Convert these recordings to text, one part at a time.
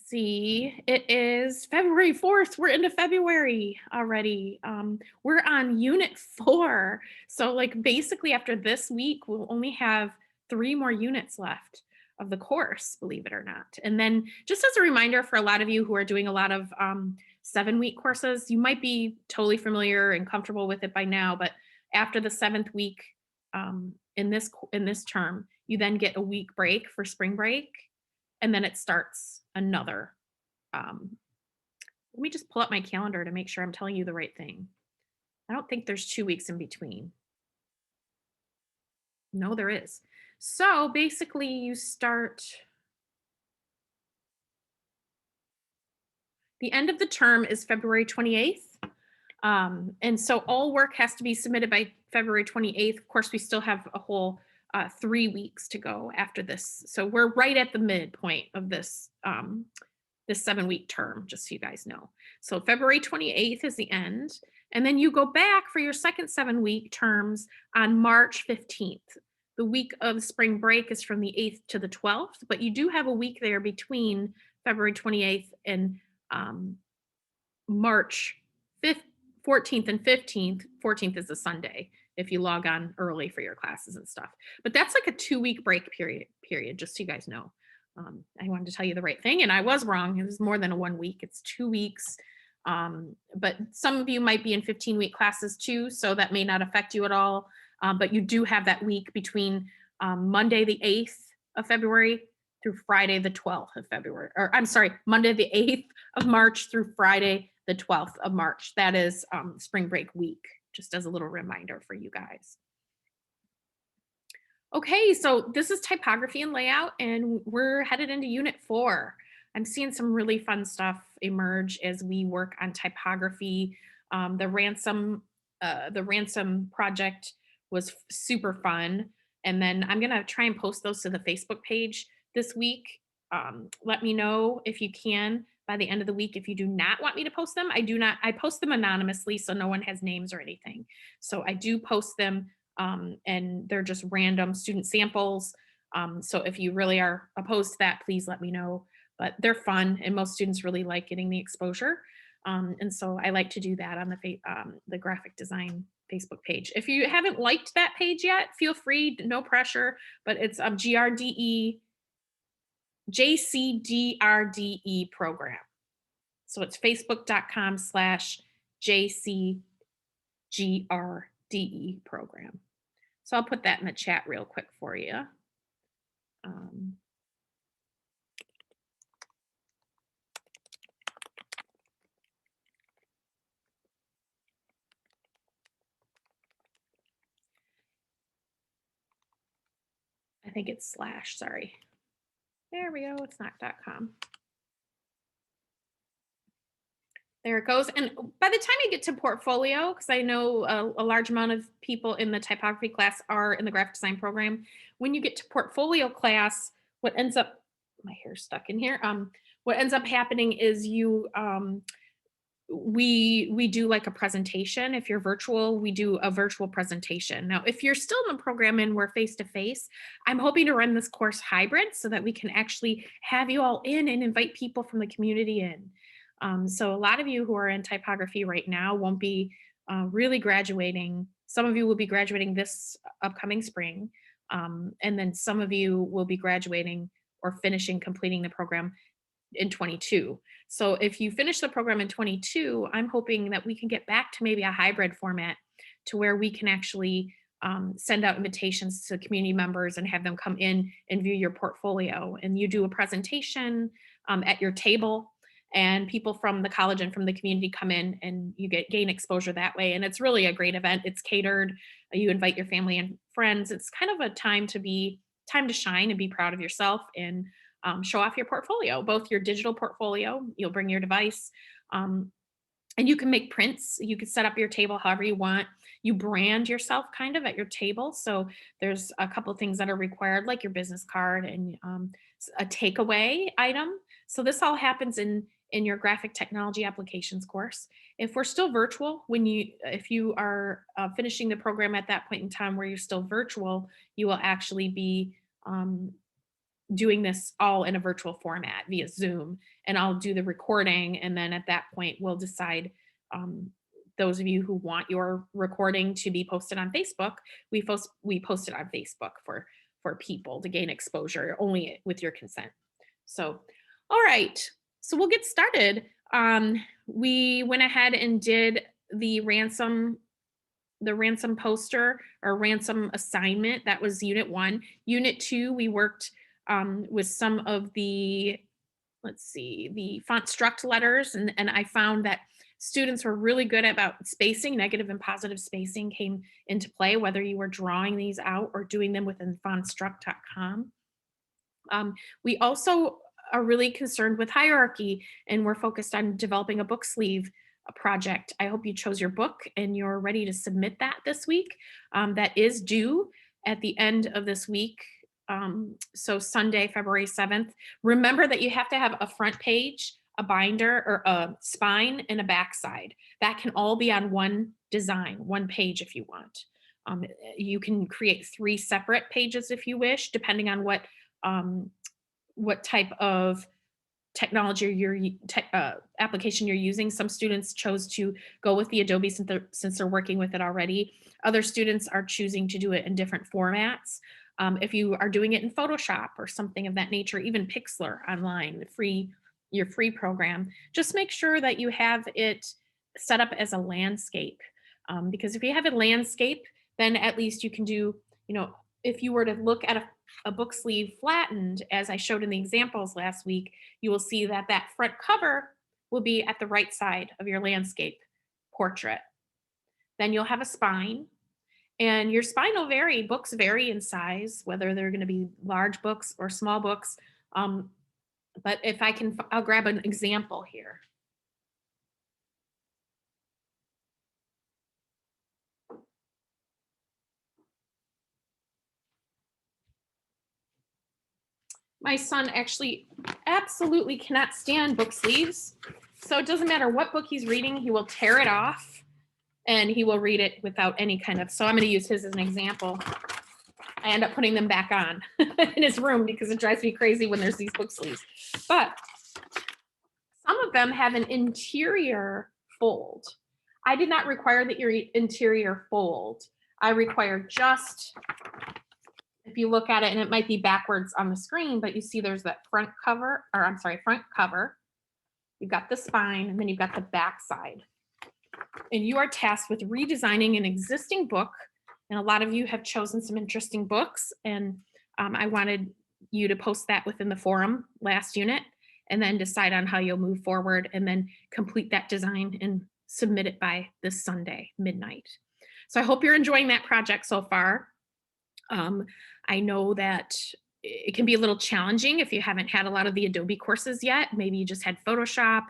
see. It is February 4th. We're into February already. We're on unit 4. So like basically after this week, we'll only have 3 more units left of the course, believe it or not. And then just as a reminder for a lot of you who are doing a lot of 7-week courses, you might be totally familiar and comfortable with it by now, but after the 7th week in this term, you then get a week break for spring break, and then it starts another. Let me just pull up my calendar to make sure I'm telling you the right thing. I don't think there's 2 weeks in between. No, there is. So basically you start, the end of the term is February 28th. And so all work has to be submitted by February 28th. Of course, we still have a whole 3 weeks to go after this. So we're right at the midpoint of this 7-week term, just so you guys know. So February 28th is the end. And then you go back for your second 7-week terms on March 15th. The week of spring break is from the 8th to the 12th, but you do have a week there between February 28th and March 5th, 14th and 15th. 14th is a Sunday if you log on early for your classes and stuff. But that's like a 2-week break period, just so you guys know. I wanted to tell you the right thing, and I was wrong. It was more than a 1 week. It's 2 weeks. But some of you might be in 15-week classes too, so that may not affect you at all. But you do have that week between Monday the 8th of February through Friday the 12th of February. Or I'm sorry, Monday the 8th of March through Friday the 12th of March. That is spring break week, just as a little reminder for you guys. Okay, so this is typography and layout, and we're headed into unit 4. I'm seeing some really fun stuff emerge as we work on typography. The ransom project was super fun. And then I'm gonna try and post those to the Facebook page this week. Let me know if you can by the end of the week. If you do not want me to post them, I post them anonymously, so no one has names or anything. So I do post them, and they're just random student samples. So if you really are opposed to that, please let me know. But they're fun, and most students really like getting the exposure. And so I like to do that on the graphic design Facebook page. If you haven't liked that page yet, feel free, no pressure, but it's GRDE, JCDRDE program. So it's facebook.com/JCGRDE program. So I'll put that in the chat real quick for you. I think it's / sorry. There we go, it's not .com. There it goes. And by the time you get to portfolio, because I know a large amount of people in the typography class are in the graphic design program, when you get to portfolio class, what ends up, my hair's stuck in here, what ends up happening is we do like a presentation. If you're virtual, we do a virtual presentation. Now, if you're still in the program and we're face-to-face, I'm hoping to run this course hybrid so that we can actually have you all in and invite people from the community in. So a lot of you who are in typography right now won't be really graduating. Some of you will be graduating this upcoming spring. And then some of you will be graduating or completing the program in 22. So if you finish the program in 22, I'm hoping that we can get back to maybe a hybrid format to where we can actually send out invitations to community members and have them come in and view your portfolio. And you do a presentation at your table, and people from the college and from the community come in, and you gain exposure that way. And it's really a great event. It's catered. You invite your family and friends. It's kind of a time to shine and be proud of yourself and show off your portfolio, both your digital portfolio, you'll bring your device, and you can make prints. You can set up your table however you want. You brand yourself kind of at your table. So there's a couple of things that are required, like your business card and a takeaway item. So this all happens in your graphic technology applications course. If we're still virtual, if you are finishing the program at that point in time where you're still virtual, you will actually be doing this all in a virtual format via Zoom, and I'll do the recording. And then at that point, we'll decide, um, those of you who want your recording to be posted on Facebook, we post it on Facebook for people to gain exposure only with your consent. So, all right. So we'll get started. We went ahead and did the ransom poster or ransom assignment. That was unit 1. Unit 2, we worked with some of the, let's see, the font struct letters, and I found that students were really good about spacing. Negative and positive spacing came into play, whether you were drawing these out or doing them within fontstruct.com. We also are really concerned with hierarchy, and we're focused on developing a book sleeve project. I hope you chose your book and you're ready to submit that this week. That is due at the end of this week. So Sunday, February 7th. Remember that you have to have a front page, a binder, or a spine, and a backside. That can all be on one design, one page if you want. You can create 3 separate pages if you wish, depending on what type of technology application you're using. Some students chose to go with the Adobe since they're working with it already. Other students are choosing to do it in different formats. If you are doing it in Photoshop or something of that nature, even Pixlr online, your free program, just make sure that you have it set up as a landscape. Because if you have a landscape, then at least you can do, if you were to look at a book sleeve flattened, as I showed in the examples last week, you will see that that front cover will be at the right side of your landscape portrait. Then you'll have a spine, and your spine will vary. Books vary in size, whether they're going to be large books or small books. But if I can, I'll grab an example here. My son actually absolutely cannot stand book sleeves. So it doesn't matter what book he's reading, he will tear it off and he will read it without any kind of, so I'm going to use his as an example. I end up putting them back on in his room because it drives me crazy when there's these book sleeves. But some of them have an interior fold. I did not require that your interior fold. I require just, if you look at it, and it might be backwards on the screen, but you see there's that front cover. You've got the spine, and then you've got the back side. And you are tasked with redesigning an existing book. And a lot of you have chosen some interesting books. And I wanted you to post that within the forum last unit, and then decide on how you'll move forward, and then complete that design and submit it by this Sunday, midnight. So I hope you're enjoying that project so far. I know that it can be a little challenging if you haven't had a lot of the Adobe courses yet. Maybe you just had Photoshop.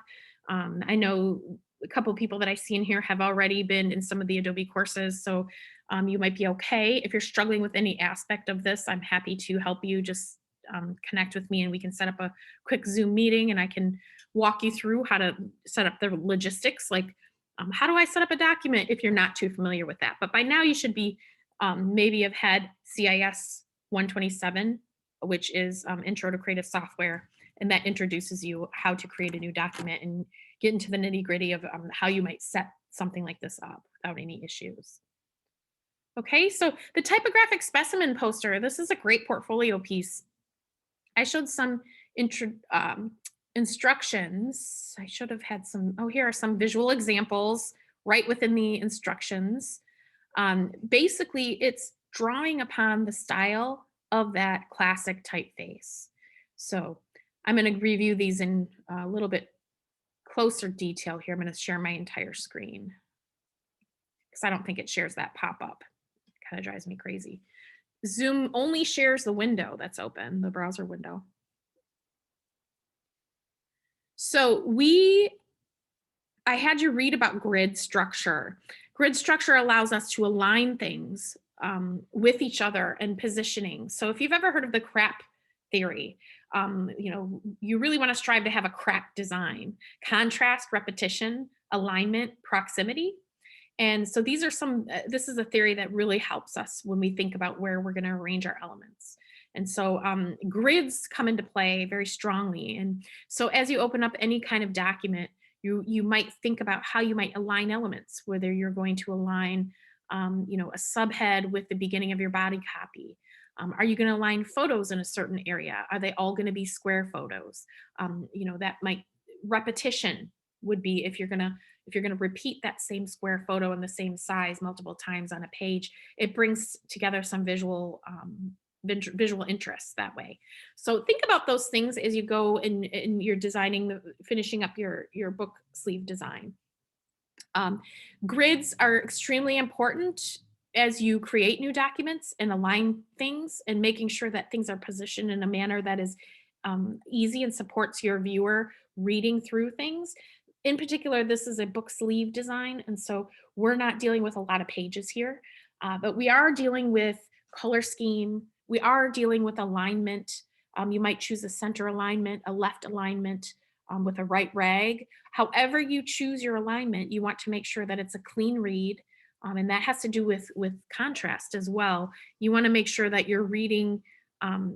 I know a couple of people that I see in here have already been in some of the Adobe courses, so you might be okay. If you're struggling with any aspect of this, I'm happy to help you. Just connect with me and we can set up a quick Zoom meeting, and I can walk you through how to set up the logistics, like how do I set up a document if you're not too familiar with that. But by now you should be maybe have had CIS 127, which is Intro to Creative Software, and that introduces you how to create a new document and get into the nitty gritty of how you might set something like this up without any issues. Okay, so the Typographic Specimen poster, this is a great portfolio piece. I showed some instructions. I should have had some, here are some visual examples right within the instructions. Basically, it's drawing upon the style of that classic typeface. So I'm going to review these in a little bit closer detail here. I'm going to share my entire screen because I don't think it shares that pop-up. It kind of drives me crazy. Zoom only shares the window that's open, the browser window. So I had you read about grid structure. Grid structure allows us to align things with each other and positioning. So if you've ever heard of the CRAP theory, you really want to strive to have a CRAP design: contrast, repetition, alignment, proximity. And so these are this is a theory that really helps us when we think about where we're going to arrange our elements. And so grids come into play very strongly. And so as you open up any kind of document, you might think about how you might align elements, whether you're going to align a subhead with the beginning of your body copy. Are you going to align photos in a certain area? Are they all going to be square photos? That might repetition would be if you're going to repeat that same square photo in the same size multiple times on a page, it brings together some visual interests that way. So think about those things as you go and you're finishing up your book sleeve design. Um, Grids are extremely important as you create new documents and align things and making sure that things are positioned in a manner that is easy and supports your viewer reading through things. In particular, this is a book sleeve design, and so we're not dealing with a lot of pages here, but we are dealing with color scheme. We are dealing with alignment. You might choose a center alignment, a left alignment with a right rag. However you choose your alignment, you want to make sure that it's a clean read, and that has to do with contrast as well. You want to make sure that you're reading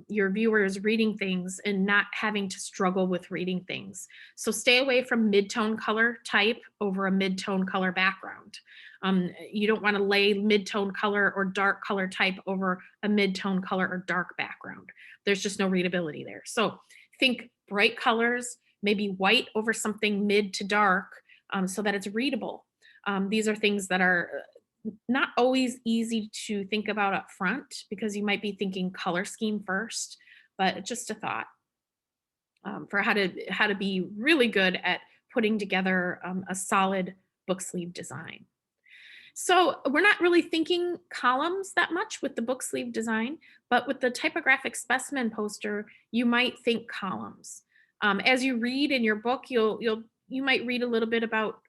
your viewers reading things and not having to struggle with reading things. So stay away from mid-tone color type over a mid-tone color background. You don't want to lay mid-tone color or dark color type over a mid-tone color or dark background. There's just no readability there. So think bright colors, maybe white over something mid to dark, so that it's readable. These are things that are not always easy to think about up front because you might be thinking color scheme first, but just a thought for how to be really good at putting together a solid book sleeve design. So we're not really thinking columns that much with the book sleeve design, but with the typographic specimen poster, you might think columns. As you read in your book, you might read a little bit about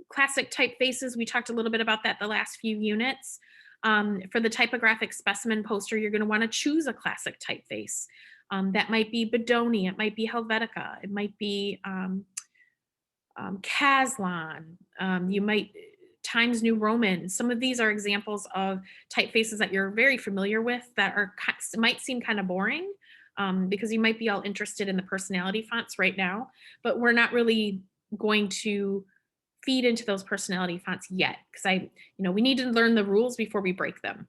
classic typefaces. We talked a little bit about that the last few units. For the typographic specimen poster, you're going to want to choose a classic typeface. That might be Bodoni, it might be Helvetica, it might be Caslon. You might Times New Roman. Some of these are examples of typefaces that you're very familiar with that might seem kind of boring because you might be all interested in the personality fonts right now, but we're not really going to feed into those personality fonts yet because we need to learn the rules before we break them.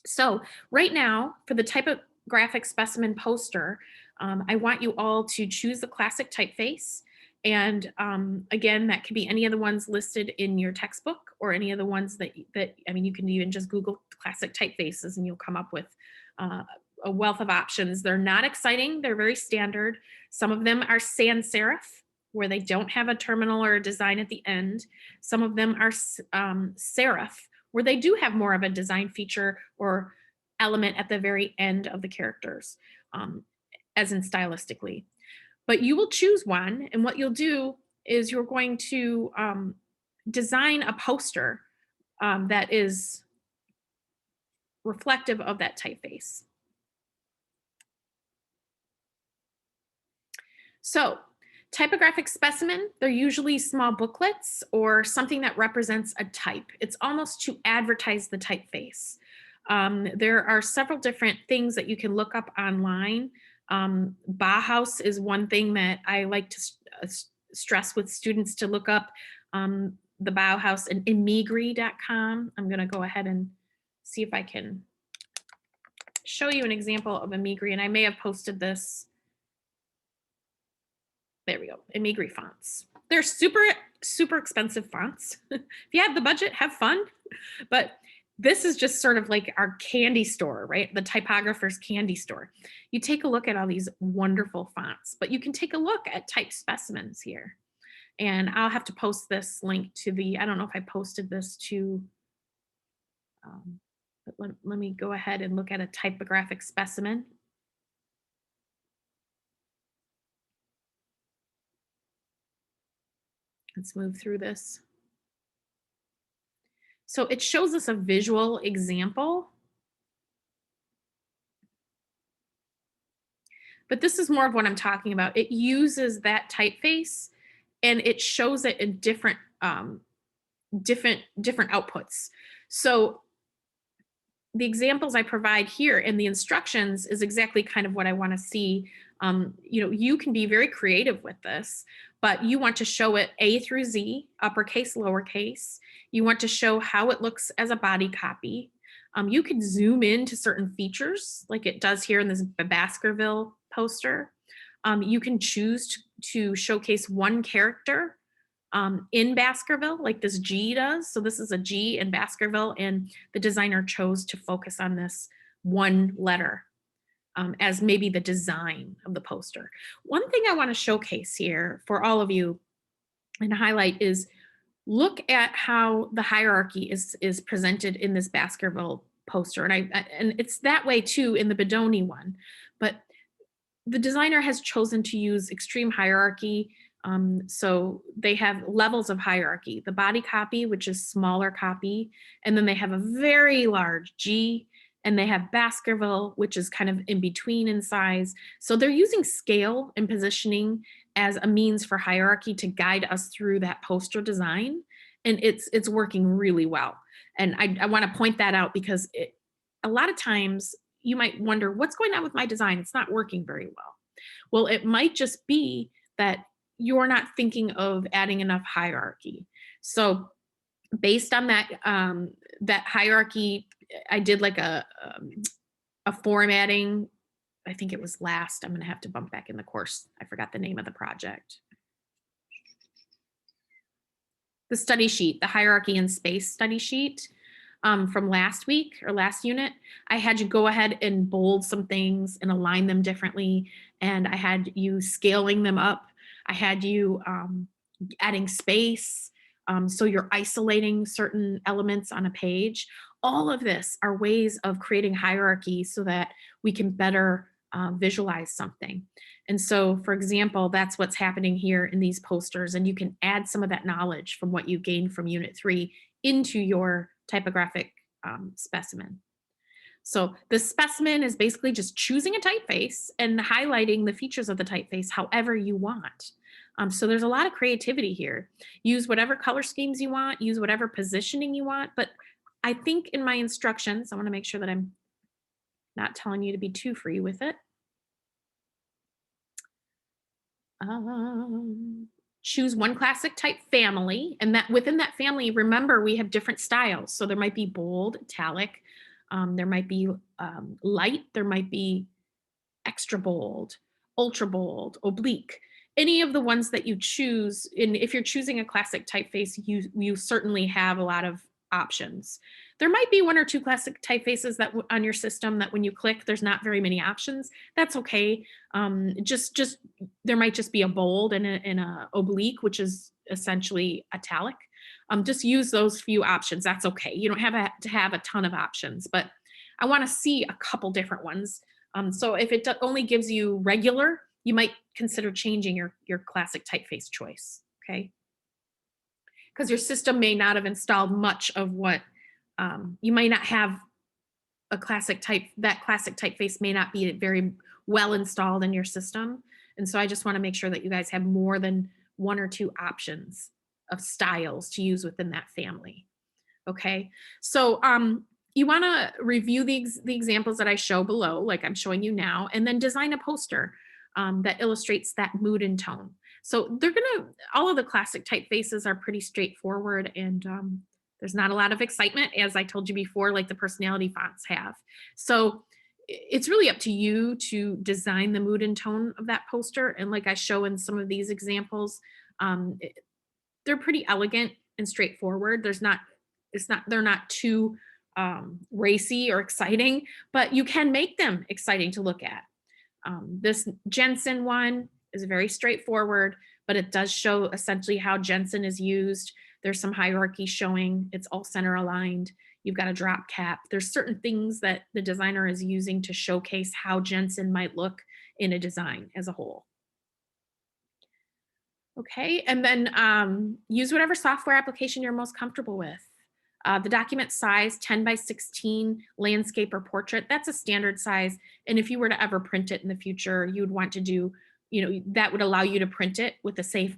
So right now for the typographic specimen poster, I want you all to choose the classic typeface. And again, that could be any of the ones listed in your textbook or any of the ones that you can even just Google classic typefaces and you'll come up with a wealth of options. They're not exciting. They're very standard. Some of them are sans serif, where they don't have a terminal or a design at the end. Some of them are serif, where they do have more of a design feature or element at the very end of the characters, as in stylistically. But you will choose one, and what you'll do is you're going to design a poster that is reflective of that typeface. So typographic specimen, they're usually small booklets or something that represents a type. It's almost to advertise the typeface. There are several different things that you can look up online. Bauhaus is one thing that I like to stress with students to look up. The Bauhaus and emigri.com. I'm going to go ahead and see if I can show you an example of emigri, and I may have posted this. There we go, emigri fonts. They're super, super expensive fonts. If you have the budget, have fun. But this is just sort of like our candy store, right? The typographer's candy store. You take a look at all these wonderful fonts, but you can take a look at type specimens here. And I'll have to post this link to I don't know if I posted this to, but let me go ahead and look at a typographic specimen. Let's move through this. So it shows us a visual example. But this is more of what I'm talking about. It uses that typeface and it shows it in different outputs. So the examples I provide here in the instructions is exactly kind of what I want to see. You can be very creative with this, but you want to show it A through Z, uppercase, lowercase. You want to show how it looks as a body copy. You can zoom into certain features like it does here in this Baskerville poster. You can choose to showcase one character in Baskerville, like this G does. So this is a G in Baskerville, and the designer chose to focus on this one letter as maybe the design of the poster. One thing I want to showcase here for all of you and highlight is look at how the hierarchy is presented in this Baskerville poster, and it's that way too in the Bedoni one, but the designer has chosen to use extreme hierarchy. So they have levels of hierarchy, the body copy, which is smaller copy, and then they have a very large G, and they have Baskerville, which is kind of in between in size. So they're using scale and positioning as a means for hierarchy to guide us through that poster design. And it's working really well. And I want to point that out because a lot of times you might wonder, what's going on with my design? It's not working very well. Well, it might just be that you're not thinking of adding enough hierarchy. So based on that hierarchy, I did like a formatting. I think it was last. I'm going to have to bump back in the course. I forgot the name of the project. The study sheet, the hierarchy and space study sheet from last week or last unit. I had you go ahead and bold some things and align them differently. And I had you scaling them up. I had you adding space. So you're isolating certain elements on a page. All of this are ways of creating hierarchy so that we can better visualize something. And so, for example, that's what's happening here in these posters. And you can add some of that knowledge from what you gained from Unit 3 into your typographic specimen. So the specimen is basically just choosing a typeface and highlighting the features of the typeface however you want. So there's a lot of creativity here. Use whatever color schemes you want, use whatever positioning you want. But I think in my instructions, I want to make sure that I'm not telling you to be too free with it. Choose one classic type family, and that within that family, remember we have different styles. So there might be bold, italic, there might be light, there might be extra bold, ultra bold, oblique. Any of the ones that you choose, and if you're choosing a classic typeface, you certainly have a lot of options. There might be one or two classic typefaces that on your system that when you click, there's not very many options. That's okay. Just there might just be a bold and a oblique, which is essentially italic. Just use those few options. That's okay. You don't have to have a ton of options, but I want to see a couple different ones. So if it only gives you regular, you might consider changing your classic typeface choice. Okay. Because your system may not have installed much of what you might not have a classic type. That classic typeface may not be very well installed in your system. And so I just want to make sure that you guys have more than one or two options of styles to use within that family. Okay, so you want to review the examples that I show below, like I'm showing you now, and then design a poster that illustrates that mood and tone. So all of the classic typefaces are pretty straightforward, and there's not a lot of excitement, as I told you before, like the personality fonts have. So it's really up to you to design the mood and tone of that poster. And like I show in some of these examples, they're pretty elegant and straightforward. They're not too racy or exciting, but you can make them exciting to look at. This Jensen one is very straightforward, but it does show essentially how Jensen is used. There's some hierarchy showing, it's all center aligned. You've got a drop cap. There's certain things that the designer is using to showcase how Jensen might look in a design as a whole. Okay, and then use whatever software application you're most comfortable with. The document size, 10 by 16, landscape or portrait, that's a standard size. And if you were to ever print it in the future, you would want to do, that would allow you to print it with a safe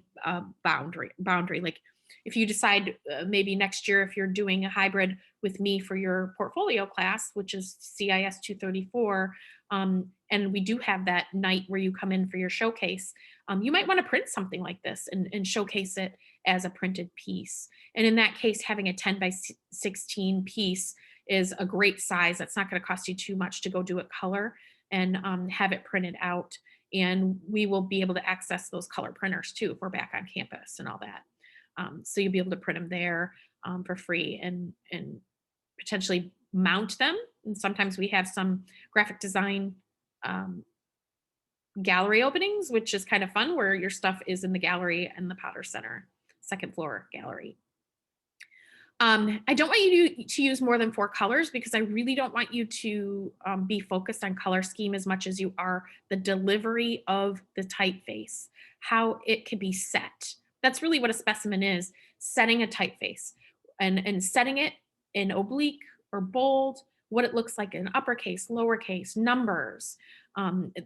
boundary. Like if you decide maybe next year, if you're doing a hybrid with me for your portfolio class, which is CIS 234, and we do have that night where you come in for your showcase, you might want to print something like this and showcase it as a printed piece. And in that case, having a 10 by 16 piece is a great size. That's not going to cost you too much to go do it color and have it printed out. And we will be able to access those color printers too if we're back on campus and all that. So you'll be able to print them there for free and potentially mount them. And sometimes we have some graphic design gallery openings, which is kind of fun, where your stuff is in the gallery and the Potter Center, second floor gallery. I don't want you to use more than 4 colors because I really don't want you to be focused on color scheme as much as you are the delivery of the typeface, how it can be set. That's really what a specimen is, setting a typeface and setting it in oblique or bold, what it looks like in uppercase, lowercase, numbers.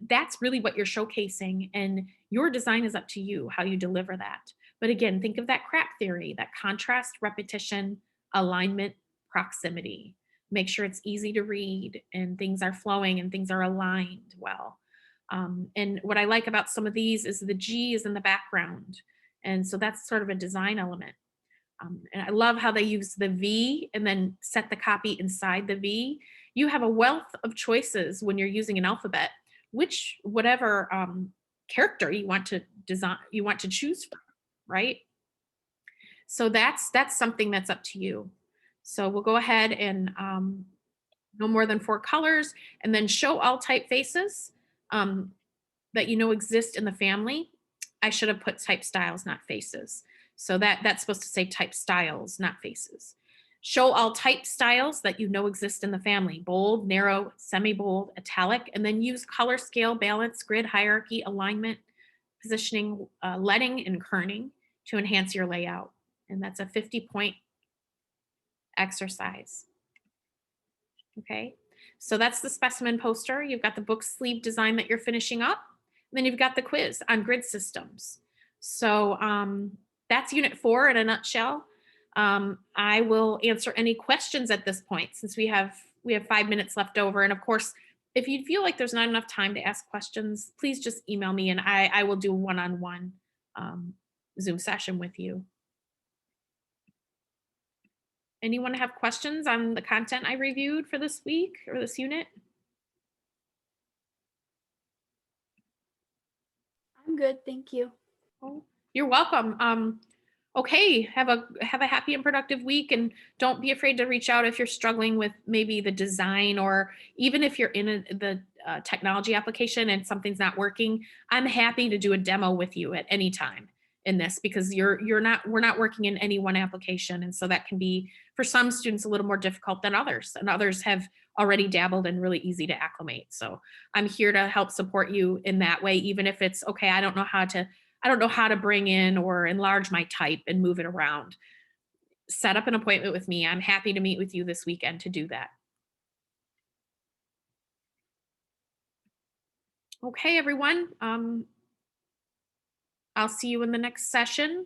That's really what you're showcasing, and your design is up to you how you deliver that. But again, think of that crap theory, that contrast, repetition, alignment, proximity. Make sure it's easy to read and things are flowing and things are aligned well. And what I like about some of these is the G is in the background. And so that's sort of a design element. And I love how they use the V and then set the copy inside the V. You have a wealth of choices when you're using an alphabet, whatever character you want to design, you want to choose from, right? So that's something that's up to you. So we'll go ahead and no more than 4 colors, and then show all typefaces that you know exist in the family. I should have put type styles, not faces. So that's supposed to say type styles, not faces. Show all type styles that you know exist in the family: bold, narrow, semi-bold, italic, and then use color scale, balance, grid, hierarchy, alignment, positioning, leading, and kerning to enhance your layout. And that's a 50-point exercise. Okay, so that's the specimen poster. You've got the book sleeve design that you're finishing up. And then you've got the quiz on grid systems. So that's unit 4 in a nutshell. I will answer any questions at this point since we have 5 minutes left over. And of course, if you feel like there's not enough time to ask questions, please just email me and I will do a one-on-one Zoom session with you. Anyone have questions on the content I reviewed for this week or this unit? I'm good, thank you. Oh, you're welcome. Okay, have a happy and productive week, and don't be afraid to reach out if you're struggling with maybe the design, or even if you're in the technology application and something's not working. I'm happy to do a demo with you at any time in this, because we're not working in any one application, and so that can be for some students a little more difficult than others, and others have already dabbled and really easy to acclimate. So I'm here to help support you in that way, even if it's okay, I don't know how to bring in or enlarge my type and move it around. Set up an appointment with me. I'm happy to meet with you this weekend to do that. Okay, everyone. I'll see you in the next session.